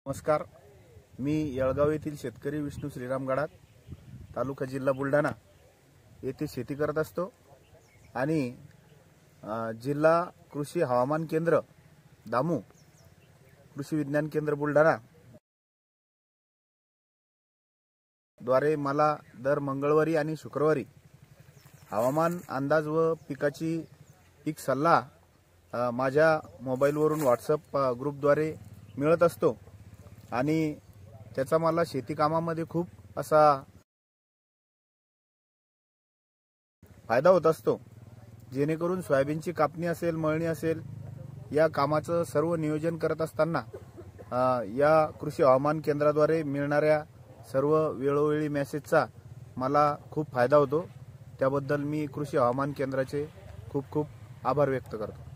नमस्कार, मी येळगाव येथील शेतकरी विष्णू श्रीराम गडाख, तालुका जिल्हा बुलढाणा येथे शेती करत असतो आणि जिल्हा कृषी हवामान केंद्र दामू, कृषी विज्ञान केंद्र बुलढाणा द्वारे मला दर मंगळवारी आणि शुक्रवारी हवामान अंदाज व पीक सल्ला माझ्या मोबाईलवरून व्हॉट्सअप ग्रुपद्वारे मिळत असतो आणि त्याचा मला शेती कामामध्ये खूप असा फायदा होत असतो। जेणेकरून सोयाबीनची कापणी असेल, मळणी असेल, या कामाचं सर्व नियोजन करत असताना या कृषी हवामान केंद्राद्वारे मिळणाऱ्या सर्व वेळोवेळी मेसेजचा मला खूप फायदा होतो। त्याबद्दल मी कृषी हवामान केंद्राचे खूप खूप आभार व्यक्त करतो।